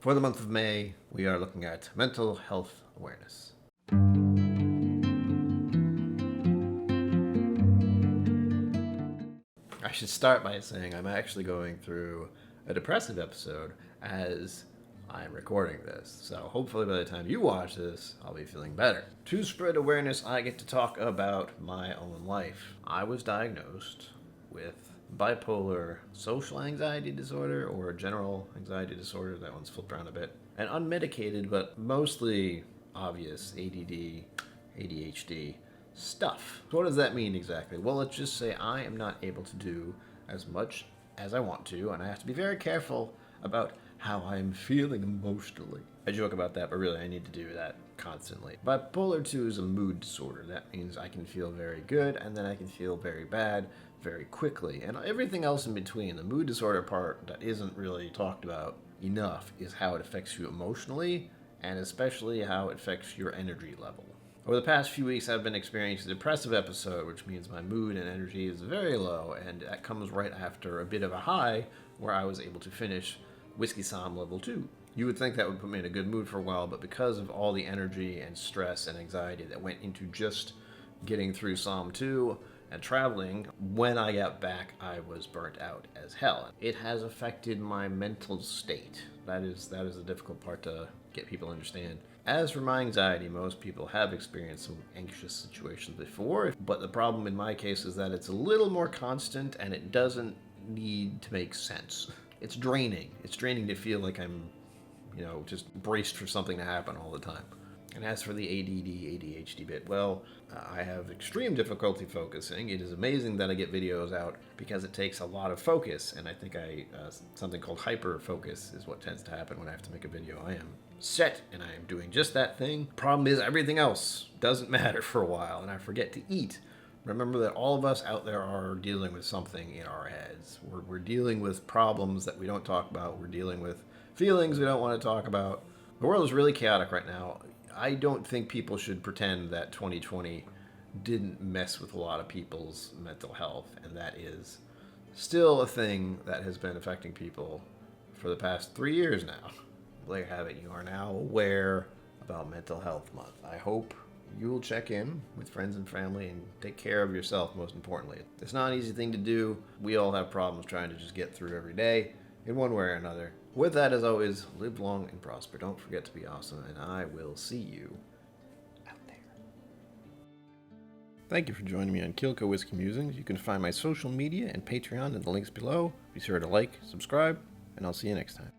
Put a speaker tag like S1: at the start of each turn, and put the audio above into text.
S1: For the month of May, we are looking at mental health awareness. I should start by saying I'm actually going through a depressive episode as I'm recording this. So hopefully by the time you watch this, I'll be feeling better. To spread awareness, I get to talk about my own life. I was diagnosed with bipolar social anxiety disorder or general anxiety disorder. That one's flipped around a bit. And unmedicated, but mostly obvious ADD, ADHD stuff. So what does that mean exactly? Well, let's just say I am not able to do as much as I want to, and I have to be very careful about how I'm feeling emotionally. I joke about that, but really I need to do that constantly. Bipolar 2 is a mood disorder. That means I can feel very good, and then I can feel very bad very quickly. And everything else in between, the mood disorder part that isn't really talked about enough is how it affects you emotionally, and especially how it affects your energy level. Over the past few weeks, I've been experiencing a depressive episode, which means my mood and energy is very low, and that comes right after a bit of a high where I was able to finish Whiskey Somm Level 2. You would think that would put me in a good mood for a while, but because of all the energy and stress and anxiety that went into just getting through Somm 2 and traveling, when I got back, I was burnt out as hell. It has affected my mental state. That is the difficult part to get people to understand. As for my anxiety, most people have experienced some anxious situations before, but the problem in my case is that it's a little more constant and it doesn't need to make sense. It's draining. It's draining to feel like I'm, just braced for something to happen all the time. And as for the ADD, ADHD bit, well, I have extreme difficulty focusing. It is amazing that I get videos out because it takes a lot of focus, and I think something called hyper focus is what tends to happen when I have to make a video. I am set, and I am doing just that thing. Problem is, everything else doesn't matter for a while, and I forget to eat. Remember that all of us out there are dealing with something in our heads. We're dealing with problems that we don't talk about. We're dealing with feelings we don't want to talk about. The world is really chaotic right now. I don't think people should pretend that 2020 didn't mess with a lot of people's mental health, and that is still a thing that has been affecting people for the past 3 years now. There you have it. You are now aware about Mental Health Month. I hope you will check in with friends and family and take care of yourself, most importantly. It's not an easy thing to do. We all have problems trying to just get through every day in one way or another. With that, as always, live long and prosper. Don't forget to be awesome, and I will see you out there. Thank you for joining me on KillCo Whiskey Musings. You can find my social media and Patreon in the links below. Be sure to like, subscribe, and I'll see you next time.